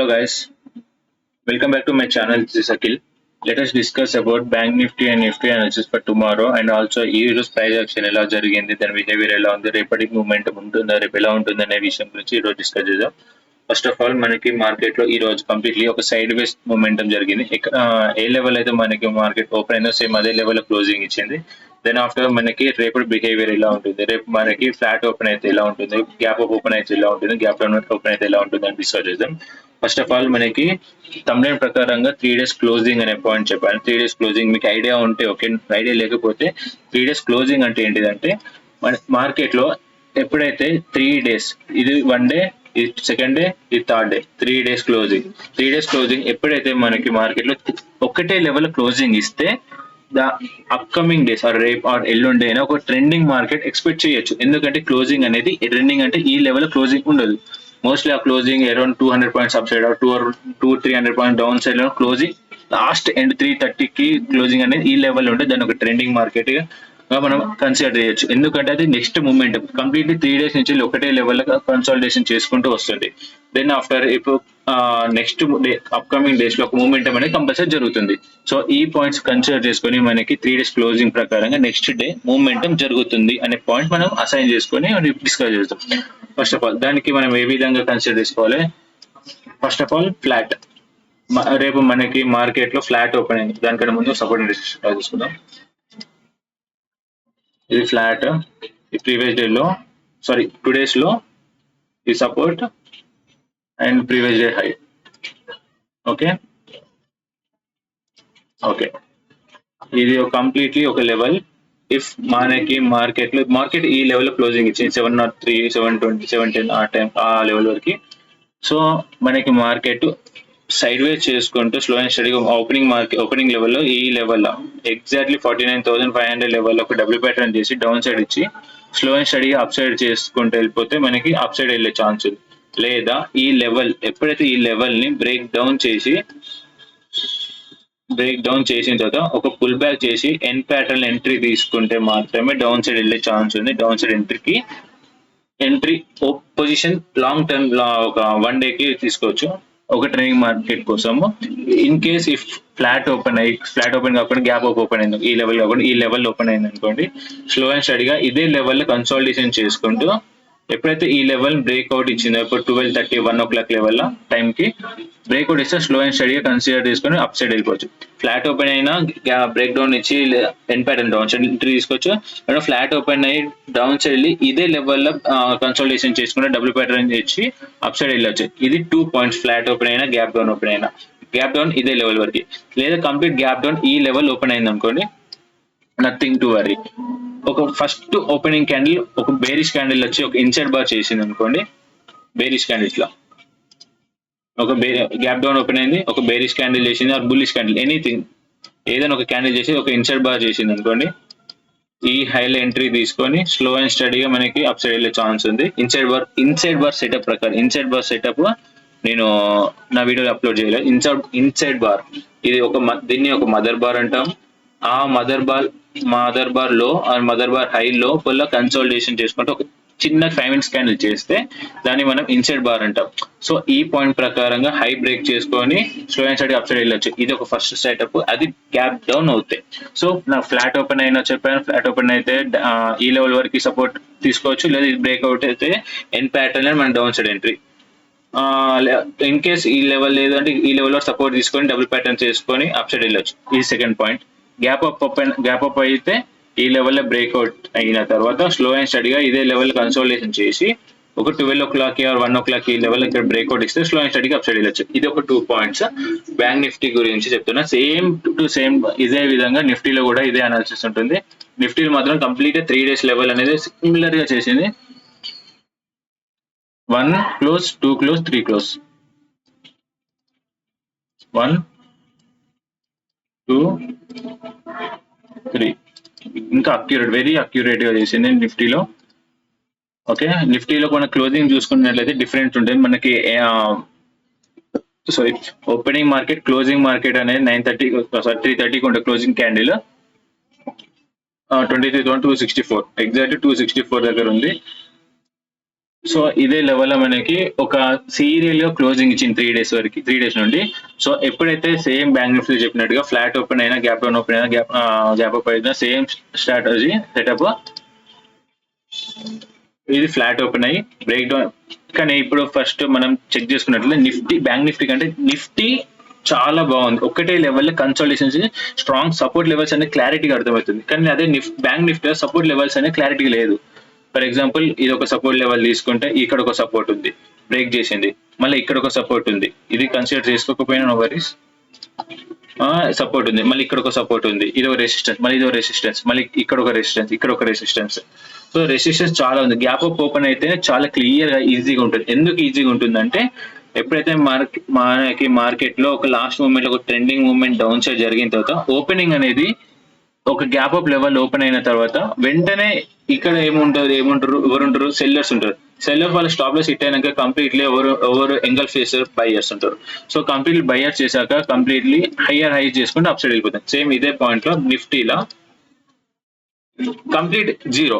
Hello guys, welcome back to my channel. This is Akhil. Let us discuss about Bank Nifty and Nifty analysis for tomorrow and also ఈ రోజు price action ఎలా జరిగింది, దాని behaviour ఎలా ఉంది, రేపటి movement ఉంటుందా, రేపు ఎలా ఉంటుంది అనే విషయం గురించి ఈ రోజు డిస్కస్ చేద్దాం. ఫస్ట్ ఆఫ్ ఆల్ మనకి మార్కెట్ లో ఈ రోజు కంప్లీట్లీ ఒక సైడ్ వేస్ మూమెంటం జరిగింది. ఏ లెవెల్ అయితే మనకి మార్కెట్ ఓపెన్ అయిందో సేమ్ అదే లెవెల్ లో క్లోజింగ్ ఇచ్చింది. దెన్ ఆఫ్టర్ మనకి రేపటి బిహేవియర్ ఎలా ఉంటుంది, రేపు మనకి ఫ్లాట్ ఓపెన్ అయితే ఎలా ఉంటుంది, గ్యాప్ ఓపెన్ అయితే ఎలా ఉంటుంది, గ్యాప్ డౌన్ ఓపెన్ అయితే ఎలా ఉంటుంది అని డిస్కస్ చేద్దాం. ఫస్ట్ ఆఫ్ ఆల్ మనకి తమ్లైన్ ప్రకారంగా 3 days క్లోజింగ్ అనే పాయింట్ చెప్పాను. 3 days క్లోజింగ్ మీకు ఐడియా ఉంటే ఓకే, ఐడియా లేకపోతే 3 days క్లోజింగ్ అంటే ఏంటిదంటే మన మార్కెట్ లో ఎప్పుడైతే 3 days, ఇది 1 day, ఇది సెకండ్ డే, ఇది third day, 3 days closing. 3 days closing ఎప్పుడైతే మనకి మార్కెట్ లో ఒకటే లెవెల్ క్లోజింగ్ ఇస్తే ద అప్కమింగ్ డేస్ ఆర్ రేప్ ఆర్ ఎల్లుండి అయినా ఒక ట్రెండింగ్ మార్కెట్ ఎక్స్పెక్ట్ చేయొచ్చు. ఎందుకంటే క్లోజింగ్ అనేది ట్రెండింగ్ అంటే ఈ లెవెల్ క్లోజింగ్ ఉండదు. మోస్ట్లీ ఆ closing around 200 points up side, 200-300 points down side లో క్లోజింగ్ లాస్ట్ ఎండ్ 330కి క్లోజింగ్ అనేది ఈ లెవెల్ ఉంటే దాన్ని ఒక ట్రెండింగ్ మార్కెట్ గా మనం కన్సిడర్ చేయొచ్చు. ఎందుకంటే అది నెక్స్ట్ మూమెంట్ కంప్లీట్లీ 3 days నుంచి ఒకటే లెవెల్ కన్సాలిడేషన్ చేసుకుంటూ వస్తుంది. దెన్ ఆఫ్టర్ ఇప్పుడు నెక్స్ట్ డే అప్కమింగ్ డేస్ లో ఒక మూమెంటం అనేది కంపల్సరీ జరుగుతుంది. సో ఈ పాయింట్స్ కన్సిడర్ చేసుకొని మనకి 3 days క్లోజింగ్ ప్రకారంగా నెక్స్ట్ డే మూమెంటం జరుగుతుంది అనే పాయింట్ మనం అసైన్ చేసుకొని డిస్కస్ చేస్తాం. ఫస్ట్ ఆఫ్ ఆల్ దానికి మనం ఏ విధంగా కన్సిడర్ చేసుకోవాలి? ఫస్ట్ ఆఫ్ ఆల్ ఫ్లాట్, రేపు మనకి మార్కెట్ లో ఫ్లాట్ ఓపెన్ అయింది. దానికంటే ముందు సపోర్ట్ డిస్కస్ తీసుకుందాం. ఇది ఫ్లాట్, ఈ ప్రీవియస్ డే లో సారీ 2 days లో ఈ support and previous day high. Okay okay ఇది కంప్లీట్లీ ఒక లెవెల్. ఇఫ్ మనకి మార్కెట్ ఈ లెవెల్ లో క్లోజింగ్ ఇచ్చింది 703, 720, 710 ఆ టైం ఆ లెవెల్ వరకు. సో మనకి మార్కెట్ సైడ్ వేస్ చేసుకుంటూ స్లో అండ్ స్టడీగా ఓపెనింగ్ లెవెల్లో ఈ లెవెల్లో ఎగ్జాక్ట్లీ 49,500 లెవెల్లో ఒక డబ్ల్యూ ప్యాటర్న్ చేసి డౌన్ సైడ్ ఇచ్చి స్లో అండ్ స్టడీగా అప్ సైడ్ చేసుకుంటూ వెళ్ళిపోతే మనకి అప్ సైడ్ వెళ్ళే ఛాన్స్ ఉంది. లేదా ఈ లెవెల్ ఎప్పుడైతే ఈ లెవెల్ ని బ్రేక్ డౌన్ చేసిన తర్వాత ఒక పుల్ బ్యాక్ చేసి ఎన్ ప్యాటర్న్ ఎంట్రీ తీసుకుంటే మాత్రమే డౌన్ సైడ్ వెళ్ళే ఛాన్స్ ఉంది. Down side entry position long term ఒక 1 day కి తీసుకోవచ్చు ఒక ట్రేడింగ్ మార్కెట్ కోసము. In case if flat open కాకుండా గ్యాప్ ఓపెన్ అయింది, ఈ లెవెల్ కాకుండా ఈ లెవెల్ ఓపెన్ అయింది అనుకోండి, స్లో అండ్ స్టడీగా ఇదే లెవెల్ కన్సాలిడేషన్ చేసుకుంటూ ఎప్పుడైతే ఈ లెవెల్ బ్రేక్అవుట్ ఇచ్చిందో ఇప్పుడు 12:30, 1 o'clock లెవెల్ టైంకి బ్రేక్అవుట్ ఇస్తే స్లో అండ్ స్టడీగా కన్సిడర్ చేసుకొని అప్ సైడ్ వెళ్ళిపోవచ్చు. ఫ్లాట్ ఓపెన్ అయినా బ్రేక్ డౌన్ ఇచ్చి ఎన్ ప్యాటర్న్ డౌన్ సైడ్ ఎంట్రీ తీసుకోవచ్చు. ఫ్లాట్ ఓపెన్ అయ్యి డౌన్ సైడ్ వెళ్ళి ఇదే లెవెల్లో కన్సాలిడేషన్ చేసుకుంటే డబ్ల్యూ ప్యాటర్న్ ఇచ్చి అప్ సైడ్ వెళ్ళొచ్చు. ఇది 2 points, ఫ్లాట్ ఓపెన్ అయినా గ్యాప్ డౌన్ ఓపెన్ అయినా. గ్యాప్ డౌన్ ఇదే లెవెల్ వరకు, లేదా కంప్లీట్ గ్యాప్ డౌన్ ఈ లెవెల్ ఓపెన్ అయింది అనుకోండి, నథింగ్ టు వరీ. ఒక ఫస్ట్ ఓపెనింగ్ క్యాండిల్ ఒక బేరిష్ క్యాండిల్ వచ్చి ఒక ఇన్సైడ్ బార్ చేసింది అనుకోండి, బేరిష్ క్యాండిల్ లో ఒక గ్యాప్ డౌన్ ఓపెన్ అయింది, ఒక బేరిష్ క్యాండిల్ చేసింది ఆర్ బుల్లిష్ క్యాండిల్, ఎనీథింగ్ ఏదైనా ఒక క్యాండిల్ చేసి ఒక ఇన్సైడ్ బార్ చేసింది అనుకోండి, ఈ హైలో ఎంట్రీ తీసుకొని స్లో అండ్ స్టడీగా మనకి అప్ సైడ్ వెళ్ళే ఛాన్స్ ఉంది. ఇన్సైడ్ బార్ సెటప్ ప్రకారం, ఇన్సైడ్ బార్ సెటప్ నేను నా వీడియోలో అప్లోడ్ చేయలేదు. ఇన్సైడ్ బార్ ఇది దీన్ని ఒక మదర్ బార్ అంటాం. ఆ మదర్ బార్ లో మదర్ బార్ హై లో ఫుల్ కన్సాలిడేషన్ చేసుకుంటే ఒక చిన్న 5 minutes క్యాండిల్ చేస్తే దాన్ని మనం ఇన్సైడ్ బార్ అంటాం. సో ఈ పాయింట్ ప్రకారంగా హై బ్రేక్ చేసుకొని slow and study up side వెళ్ళొచ్చు. ఇది ఒక ఫస్ట్ సెటప్, అది గ్యాప్ డౌన్ అవుతాయి. సో నా ఫ్లాట్ ఓపెన్ అయినా చెప్పాను, ఫ్లాట్ ఓపెన్ అయితే ఈ లెవెల్ వరకు సపోర్ట్ తీసుకోవచ్చు, లేదా ఇది బ్రేక్అవుట్ అయితే ఎన్ ప్యాటర్న్ మన down side entry. In case ఈ లెవెల్ లేదు అంటే ఈ లెవెల్ లో సపోర్ట్ తీసుకొని డబుల్ ప్యాటర్న్ చేసుకొని అప్ సైడ్ వెళ్ళొచ్చు. ఇది సెకండ్ పాయింట్. గ్యాప్ అప్ అయితే ఈ లెవెల్లో బ్రేక్అవుట్ అయిన తర్వాత స్లో అండ్ స్టడీగా ఇదే లెవెల్ కన్సాలిడేషన్ చేసి ఒక 12 o'clock ఆర్ 1 o'clock ఈ లెవెల్ ఇక్కడ బ్రేక్అవుట్ ఇస్తే స్లో అండ్ స్టడీగా అప్ సైడ్ వెళ్ళొచ్చు. ఇది ఒక 2 points బ్యాంక్ నిఫ్టీ గురించి చెప్తున్నా. సేమ్ ఇదే విధంగా నిఫ్టీలో కూడా ఇదే అనాలిసిస్ ఉంటుంది. నిఫ్టీలో మాత్రం కంప్లీట్ 3 days లెవెల్ అనేది సిమిలర్ గా చేసింది. 1 close, 2 close, 3 close, 1, 2, 3. ఇంకా వెరీ అక్యురేట్ గా చేసింది నిఫ్టీలో. ఓకే, నిఫ్టీలో మన క్లోజింగ్ చూసుకున్నట్లయితే డిఫరెంట్ ఉంటుంది. మనకి ఓపెనింగ్ మార్కెట్, క్లోజింగ్ మార్కెట్ అనేది 3:30 ఉండే క్లోజింగ్ క్యాండిల్ 23,264 ఎగ్జాక్ట్ 264 దగ్గర ఉంది. సో ఇదే లెవెల్ లో మనకి ఒక సీరియల్ గా క్లోజింగ్ ఇచ్చింది 3 days వరకు, 3 days నుండి. సో ఎప్పుడైతే సేమ్ బ్యాంక్ నిఫ్టీ చెప్పినట్టుగా ఫ్లాట్ ఓపెన్ అయినా, గ్యాప్ డౌన్ ఓపెన్ అయినా, గ్యాప్ అప్ అయినా సేమ్ స్ట్రాటజీ సెటప్. ఇది ఫ్లాట్ ఓపెన్ అయ్యి బ్రేక్ డౌన్. కానీ ఇప్పుడు ఫస్ట్ మనం చెక్ చేసుకున్నట్లయితే నిఫ్టీ, బ్యాంక్ నిఫ్టీ కంటే నిఫ్టీ చాలా బాగుంది. ఒకటే level consultations, strong support levels అనేది క్లారిటీగా అర్థమవుతుంది. కానీ అదే బ్యాంక్ నిఫ్టీ సపోర్ట్ లెవెల్స్ అనేది క్లారిటీ లేదు. ఫర్ ఎగ్జాంపుల్ ఇది ఒక సపోర్ట్ లెవెల్ తీసుకుంటే ఇక్కడ ఒక సపోర్ట్ ఉంది, బ్రేక్ చేసింది, మళ్ళీ ఇక్కడ ఒక సపోర్ట్ ఉంది, ఇది కన్సిడర్ చేసుకోకపోయినా నో వరీస్, సపోర్ట్ ఉంది, మళ్ళీ ఇక్కడ ఒక సపోర్ట్ ఉంది, ఇది ఒక రెసిస్టెన్స్, మళ్ళీ ఇది ఒక రెసిస్టెన్స్, మళ్ళీ ఇక్కడ ఒక రెసిస్టెన్స్, ఇక్కడ ఒక రెసిస్టెన్స్. సో రెసిస్టెన్స్ చాలా ఉంది. గ్యాప్ అప్ ఓపెన్ అయితే చాలా క్లియర్ గా ఈజీగా ఉంటుంది. ఎందుకు ఈజీగా ఉంటుందంటే ఎప్పుడైతే మనకి మార్కెట్ లో ఒక లాస్ట్ మూమెంట్ లో ఒక ట్రెండింగ్ మూమెంట్ డౌన్ సైడ్ జరిగిన తర్వాత ఓపెనింగ్ అనేది ఒక గ్యాప్ అప్ లెవెల్ ఓపెన్ అయిన తర్వాత వెంటనే ఇక్కడ ఏముంటారు, ఎవరుంటారు, సెల్లర్స్ ఉంటారు. సెల్లర్ వాళ్ళ స్టాప్ లాస్ హిట్ అయినాక కంప్లీట్లీ ఎవరు ఎంగల్ఫ్ చేస్తారు, బయర్స్ ఉంటారు. సో కంప్లీట్లీ బయర్స్ చేశాక కంప్లీట్లీ హైయర్ హై చేసుకుంటే అప్ సైడ్ వెళ్ళిపోతుంది. సేమ్ ఇదే పాయింట్ లో నిఫ్టీలో కంప్లీట్ జీరో,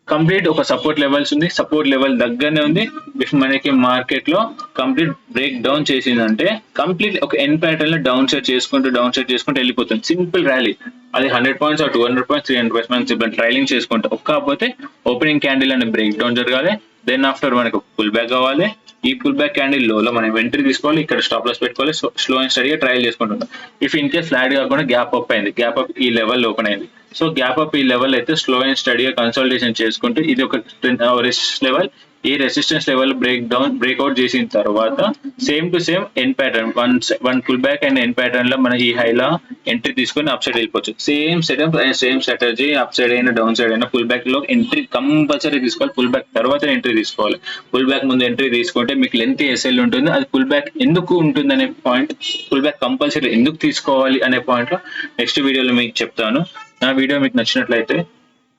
కంప్లీట్ ఒక సపోర్ట్ లెవెల్స్ ఉంది, సపోర్ట్ లెవెల్ దగ్గరనే ఉంది. ఇఫ్ మనకి మార్కెట్ లో కంప్లీట్ బ్రేక్ డౌన్ చేసిందంటే కంప్లీట్ ఒక ఎన్ ప్యాటర్న్ లో డౌన్ సైడ్ చేసుకుంటూ వెళ్ళిపోతుంది. Simple rally. అది 100 points, 200 points, 300 points మనం సింపుల్ ట్రైలింగ్ చేసుకుంటాం. కాకపోతే ఓపెనింగ్ క్యాండిల్ అనే బ్రేక్ డౌన్ జరగాలి. దెన్ ఆఫ్టర్ మనకు పుల్ బ్యాక్ కావాలి. ఈ పుల్ బ్యాక్ క్యాండిల్ లో మనం ఎంట్రీ తీసుకోవాలి, ఇక్కడ స్టాప్ లాస్ పెట్టుకోవాలి. స్లో అండ్ స్టడీగా ట్రయల్ చేసుకుంటుంటాం. ఇఫ్ ఇన్ కేస్ ఫ్లాట్ కాకుండా గ్యాప్ అప్ అయింది, గ్యాప్ అప్ ఈ లెవెల్ ఓపెన్ అయింది. సో గ్యాప్ అప్ ఈ లెవెల్ అయితే స్లో అండ్ స్టడీగా కన్సల్టేషన్ చేసుకుంటూ ఇది ఒక రెసిస్టెన్స్ లెవెల్, ఈ రెసిస్టెన్స్ లెవెల్ బ్రేక్అవుట్ చేసిన తర్వాత same to same N pattern, one pull back and N pattern లో మన ఈ హైలా ఎంట్రీ తీసుకొని అప్ సైడ్ వెళ్ళిపోవచ్చు. Same setup, same strategy. Up side అయినా డౌన్ సైడ్ అయినా పుల్ బ్యాక్ లో ఎంట్రీ కంపల్సరీ తీసుకోవాలి. పుల్ బ్యాక్ తర్వాత ఎంట్రీ తీసుకోవాలి. పుల్ బ్యాక్ ముందు ఎంట్రీ తీసుకుంటే మీకు లెంత్ ఎస్ఎల్ ఉంటుంది. అది పుల్ బ్యాక్ ఎందుకు ఉంటుంది అనే పాయింట్, పుల్ బ్యాక్ కంపల్సరీ ఎందుకు తీసుకోవాలి అనే పాయింట్ లో నెక్స్ట్ వీడియోలో మీకు చెప్తాను. నా వీడియో మీకు నచ్చినట్లయితే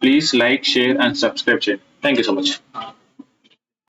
please like, share and subscribe చేయండి. Thank you so much.